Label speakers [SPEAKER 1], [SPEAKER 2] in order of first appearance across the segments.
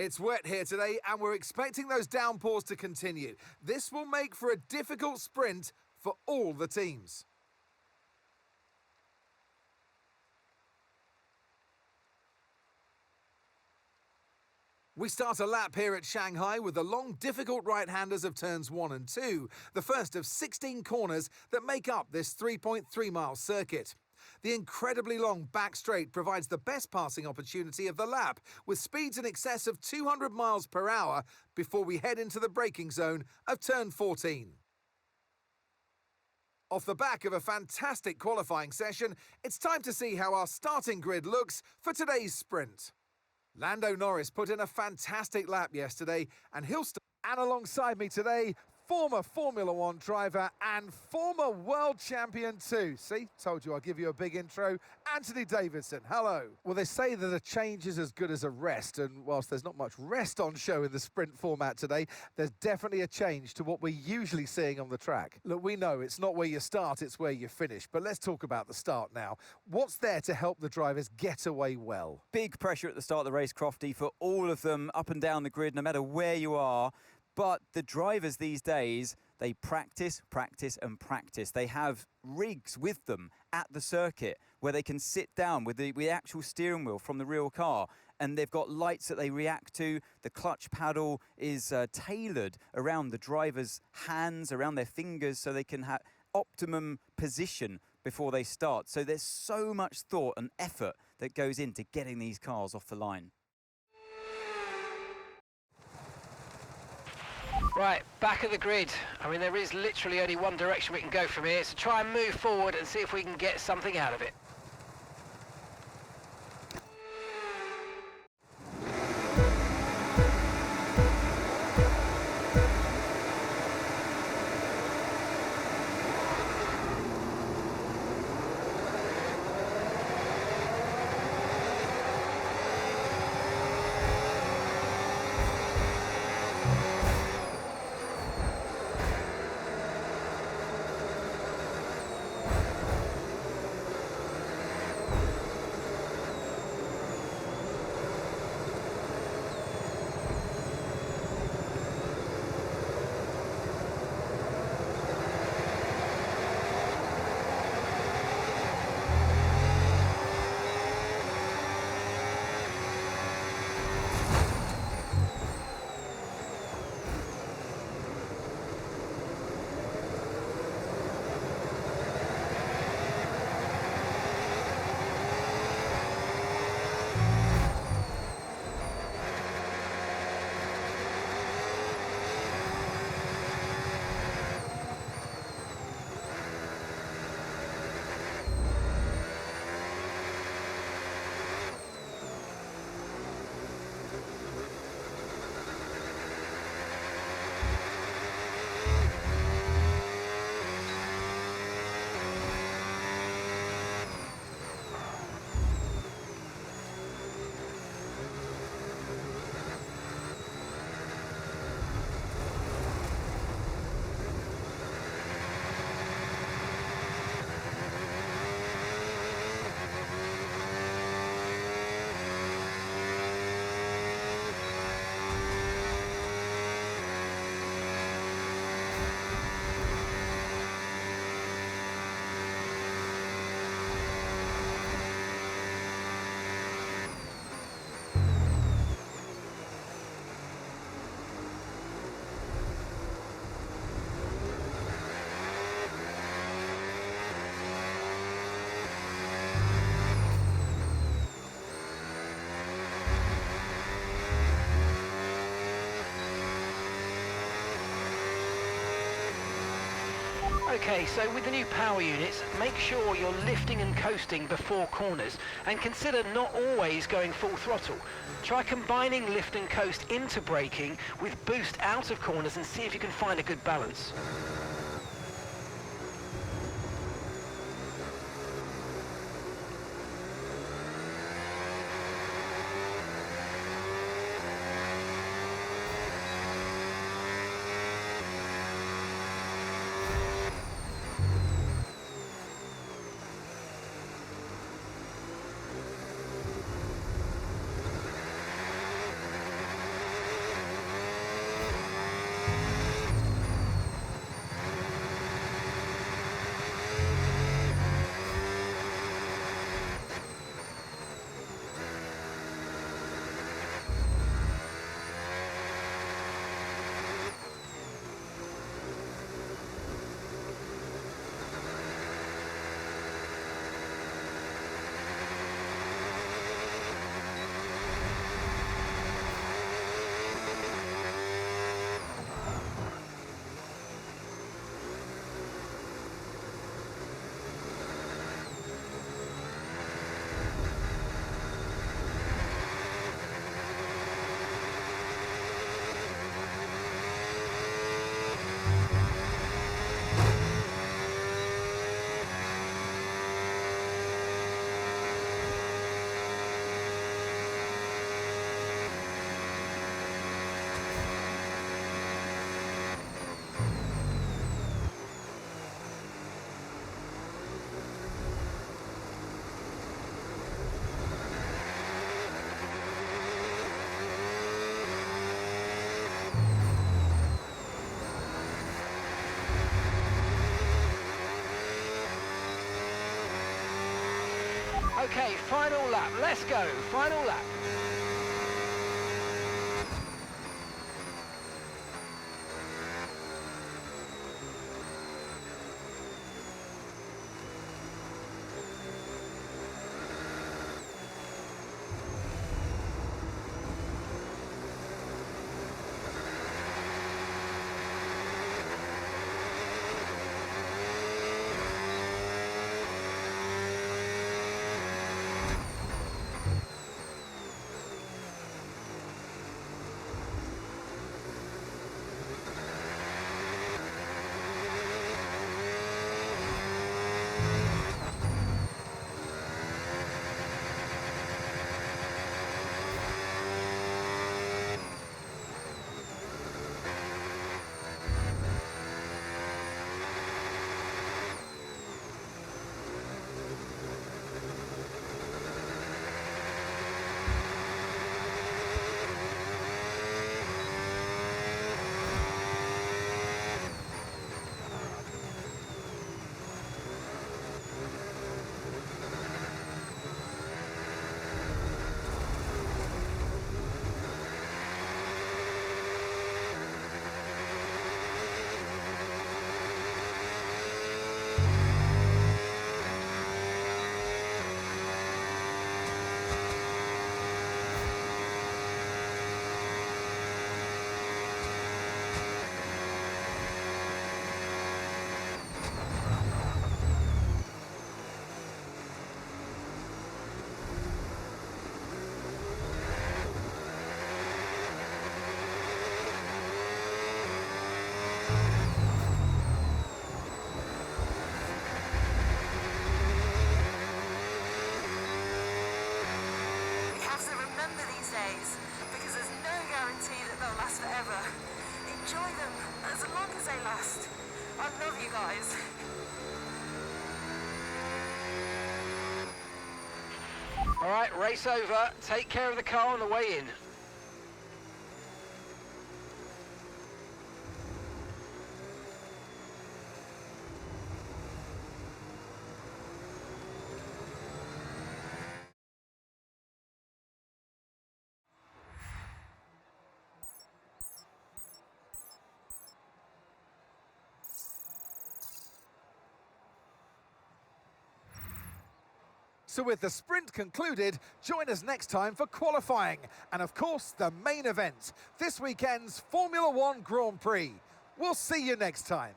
[SPEAKER 1] It's wet here today and we're expecting those downpours to continue. This will make for a difficult sprint for all the teams. We start a lap here at Shanghai with the long, difficult right-handers of turns 1 and 2, the first of 16 corners that make up this 3.3-mile circuit. The incredibly long back straight provides the best passing opportunity of the lap, with speeds in excess of 200 miles per hour before we head into the braking zone of turn 14. Off the back of a fantastic qualifying session, it's time to see how our starting grid looks for today's sprint. Lando Norris put in a fantastic lap yesterday, and he'll start. And alongside me today, former Formula One driver and former world champion too. See, told you I'll give you a big intro. Anthony Davidson, hello. Well, they say that a change is as good as a rest, and whilst there's not much rest on show in the sprint format today, there's definitely a change to what we're usually seeing on the track. Look, we know it's not where you start, it's where you finish, but let's talk about the start now. What's there to help the drivers get away well?
[SPEAKER 2] Big pressure at the start of the race, Crofty, for all of them up and down the grid, no matter where you are. But the drivers these days, they practice, practice and practice. They have rigs with them at the circuit where they can sit down with the actual steering wheel from the real car, and they've got lights that they react to. The clutch paddle is tailored around the driver's hands, around their fingers, so they can have optimum position before they start. So there's so much thought and effort that goes into getting these cars off the line.
[SPEAKER 3] Right, back of the grid. I mean, there is literally only one direction we can go from here, so try and move forward and see if we can get something out of it. Okay, so with the new power units, make sure you're lifting and coasting before corners, and consider not always going full throttle. Try combining lift and coast into braking with boost out of corners and see if you can find a good balance. Okay, final lap. Let's go. Final lap.
[SPEAKER 4] Because there's no guarantee that they'll last forever. Enjoy them as long as they last. I love you guys.
[SPEAKER 3] All right, race over. Take care of the car on the way in.
[SPEAKER 1] So with the sprint concluded, join us next time for qualifying and of course the main event, this weekend's Formula One Grand Prix. We'll see you next time.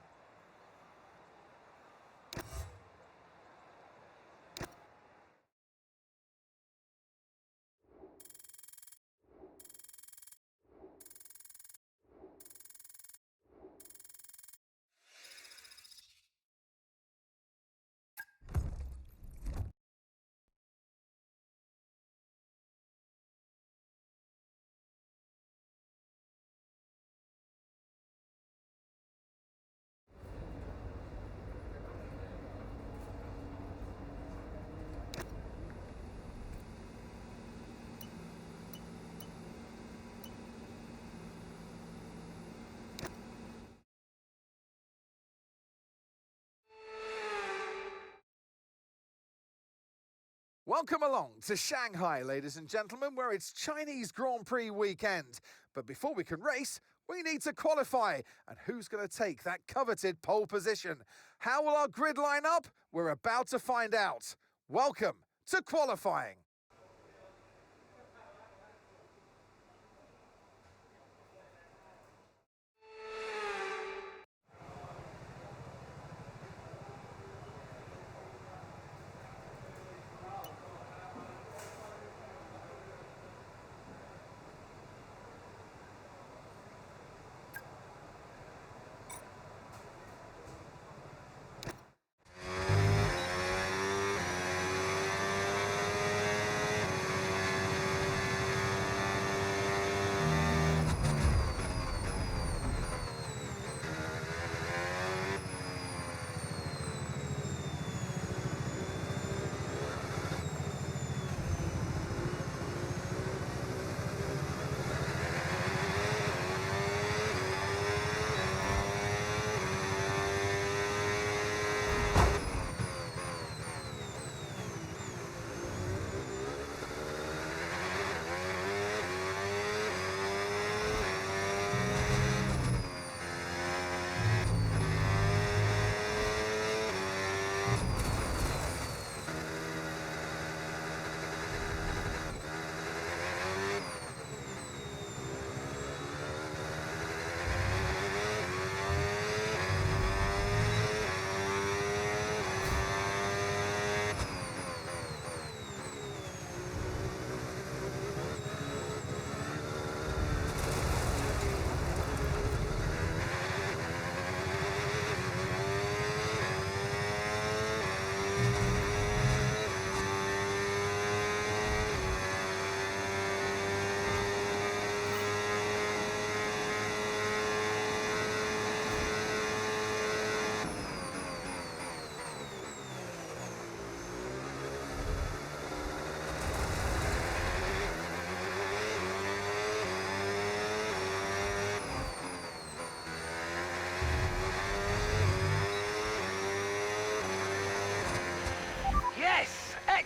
[SPEAKER 1] Welcome along to Shanghai, ladies and gentlemen, where it's Chinese Grand Prix weekend. But before we can race, we need to qualify. And who's going to take that coveted pole position? How will our grid line up? We're about to find out. Welcome to qualifying.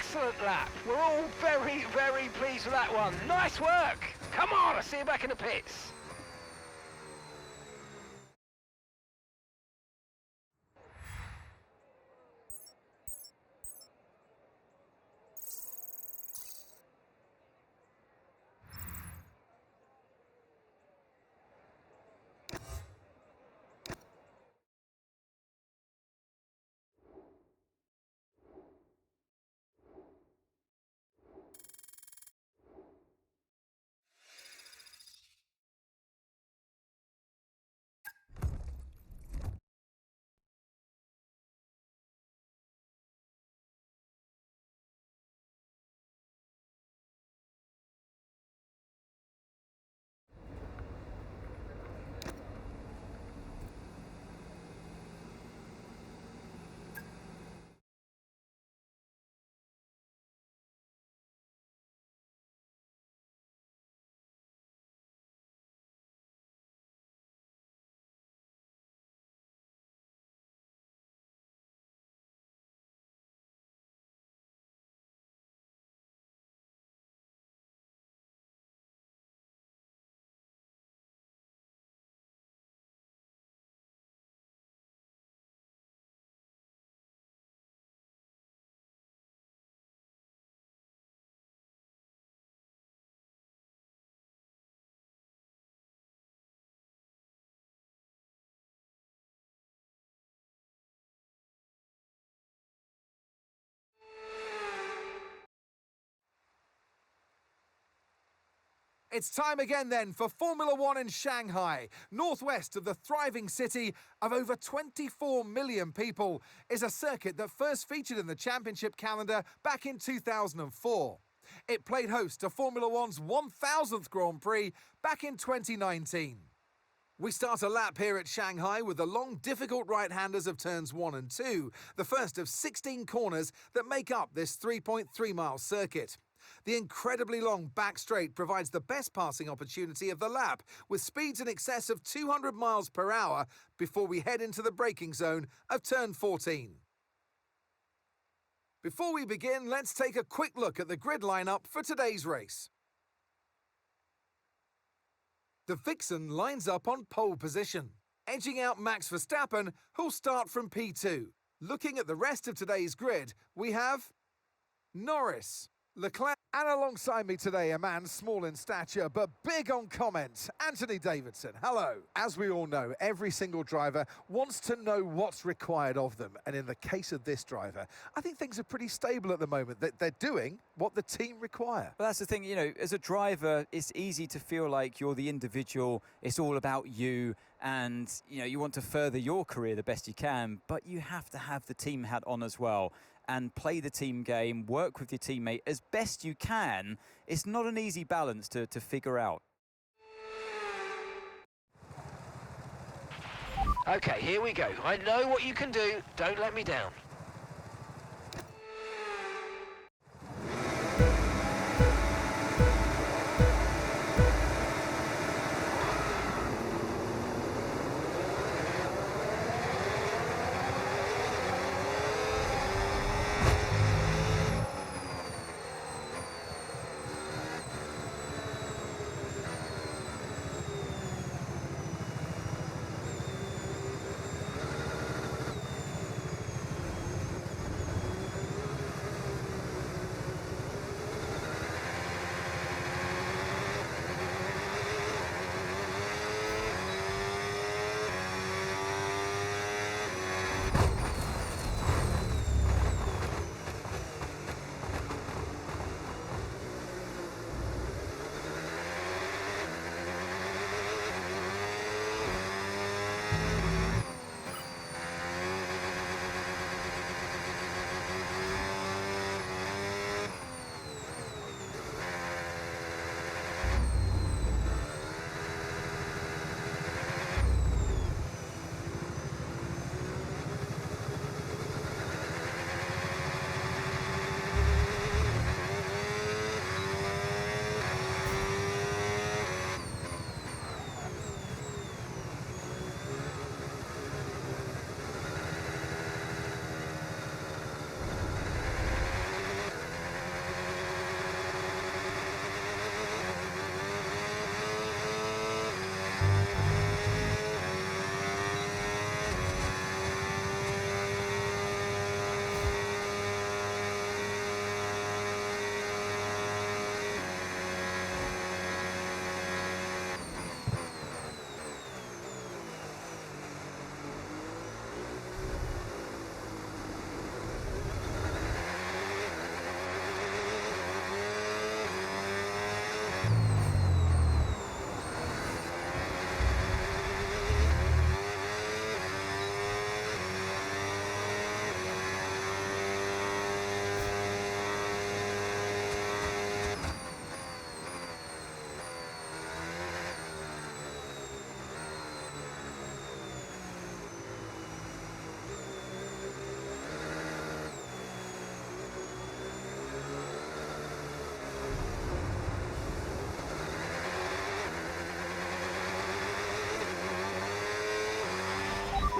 [SPEAKER 3] excellent lap. We're all very, very pleased with that one. Nice work. Come on, I'll see you back in the pits.
[SPEAKER 1] It's time again then for Formula One in Shanghai. Northwest of the thriving city of over 24 million people is a circuit that first featured in the championship calendar back in 2004. It played host to Formula One's 1000th Grand Prix back in 2019. We start a lap here at Shanghai with the long, difficult right-handers of turns 1 and 2, the first of 16 corners that make up this 3.3-mile circuit. The incredibly long back straight provides the best passing opportunity of the lap, with speeds in excess of 200 miles per hour before we head into the braking zone of turn 14. Before we begin, let's take a quick look at the grid lineup for today's race. The Vixen lines up on pole position, edging out Max Verstappen, who'll start from P2. Looking at the rest of today's grid, we have Norris, Leclerc, and alongside me today, a man small in stature but big on comment, Anthony Davidson. Hello. As we all know, every single driver wants to know what's required of them. And in the case of this driver, I think things are pretty stable at the moment. That they're doing what the team require.
[SPEAKER 2] Well, that's the thing, you know, as a driver, it's easy to feel like you're the individual. It's all about you. And, you know, you want to further your career the best you can, but you have to have the team hat on as well and play the team game, work with your teammate as best you can. It's not an easy balance to figure out.
[SPEAKER 3] Okay, here we go. I know what you can do. Don't let me down.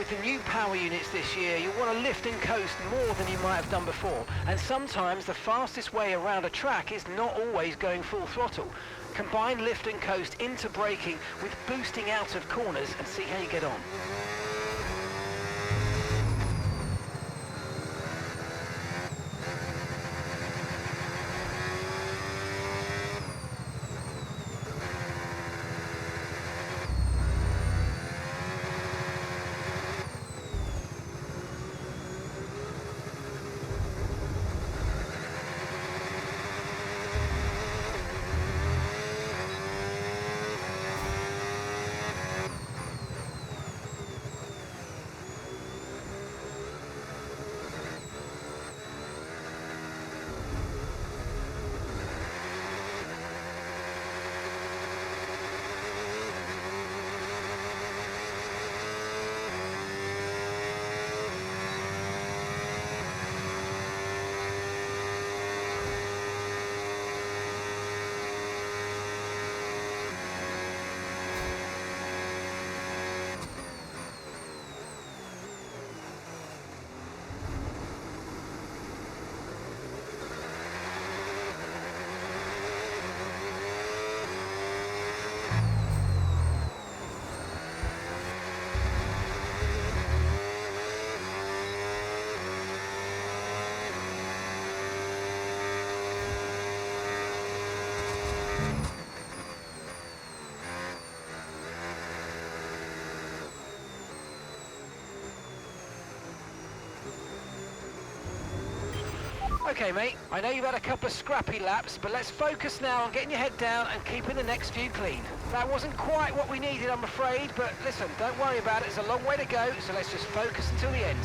[SPEAKER 3] With the new power units this year, you'll want to lift and coast more than you might have done before. And sometimes the fastest way around a track is not always going full throttle. Combine lift and coast into braking with boosting out of corners and see how you get on. Okay, mate, I know you've had a couple of scrappy laps, but let's focus now on getting your head down and keeping the next few clean. That wasn't quite what we needed, I'm afraid, but listen, don't worry about it. It's a long way to go, so let's just focus until the end.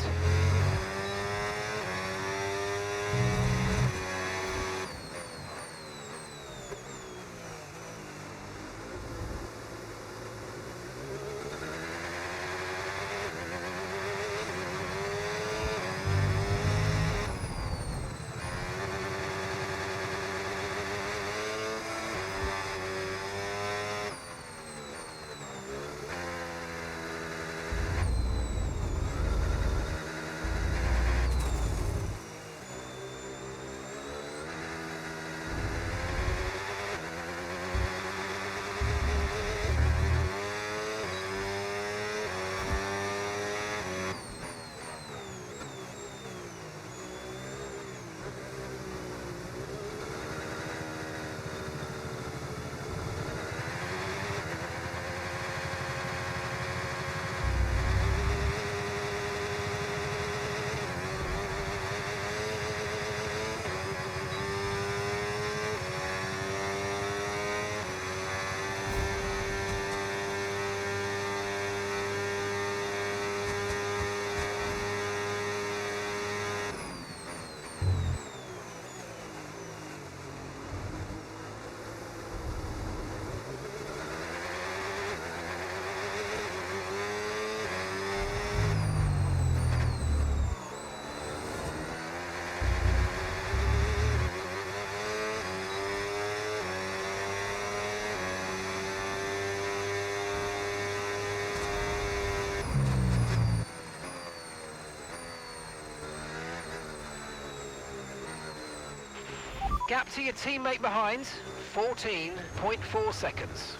[SPEAKER 3] Gap to your teammate behind, 14.4 seconds.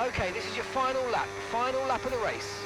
[SPEAKER 3] Okay, this is your final lap of the race.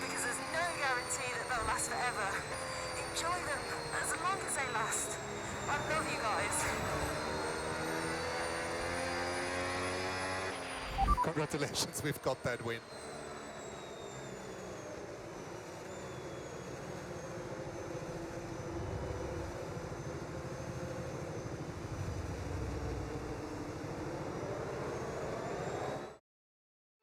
[SPEAKER 4] Because there's no guarantee that they'll last forever. Enjoy them as long as they last. I love you guys.
[SPEAKER 5] Congratulations, we've got that win.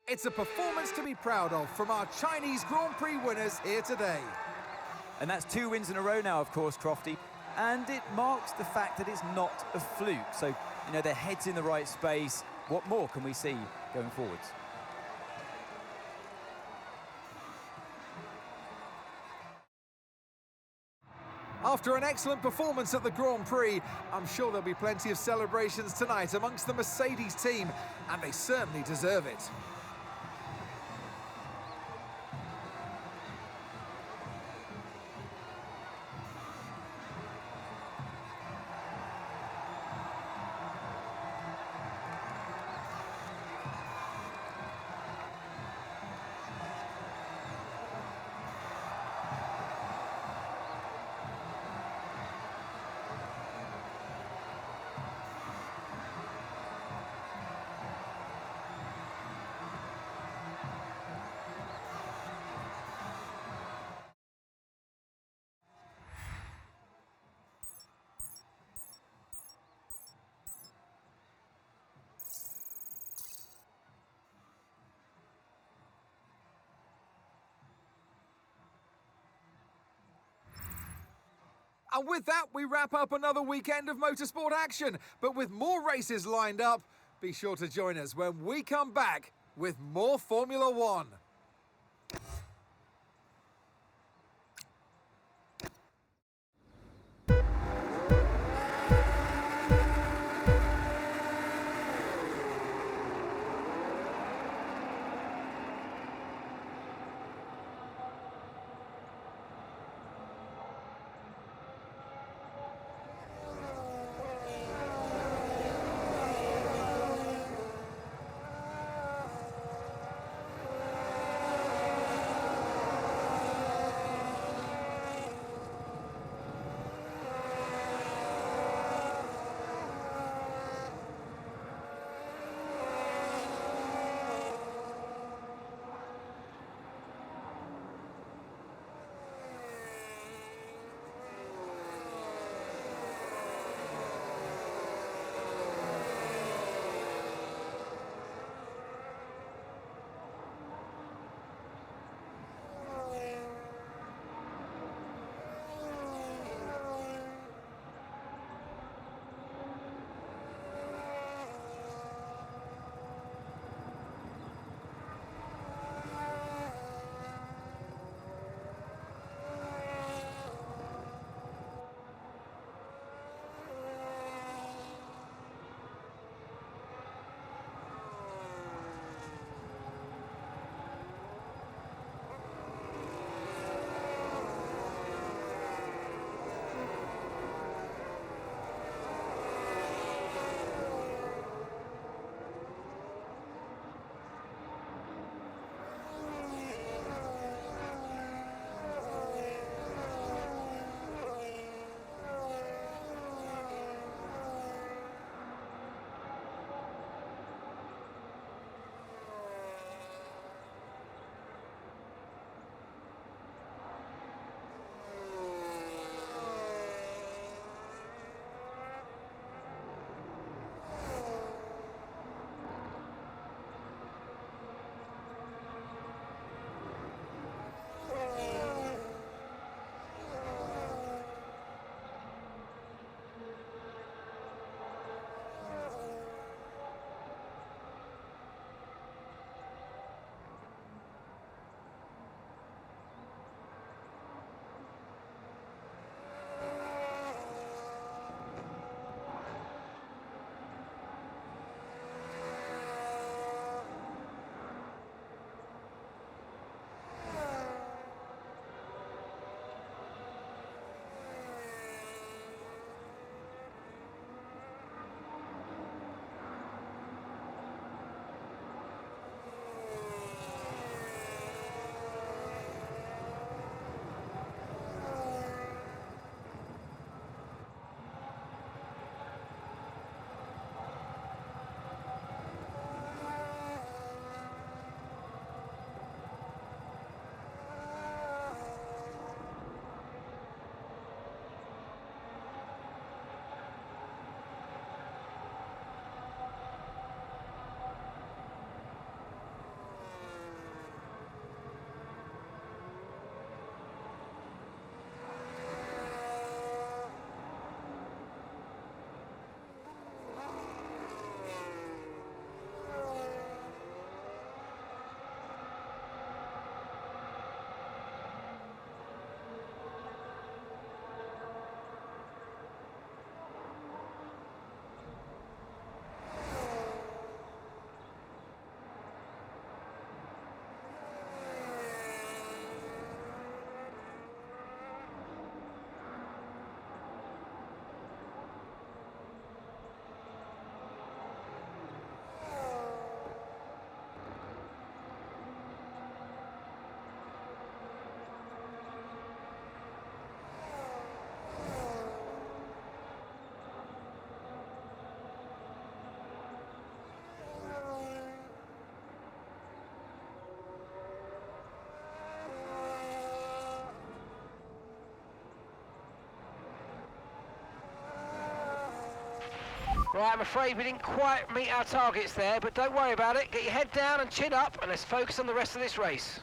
[SPEAKER 1] It's a performance to be proud of from our Chinese Grand Prix winners here today.
[SPEAKER 2] And that's 2 wins in a row now, of course, Crofty. And it marks the fact that it's not a fluke. So, you know, their head's in the right space. What more can we see going forwards?
[SPEAKER 1] After an excellent performance at the Grand Prix, I'm sure there'll be plenty of celebrations tonight amongst the Mercedes team, and they certainly deserve it. And with that, we wrap up another weekend of motorsport action. But with more races lined up, be sure to join us when we come back with more Formula One.
[SPEAKER 3] Right, I'm afraid we didn't quite meet our targets there, but don't worry about it. Get your head down and chin up, and let's focus on the rest of this race.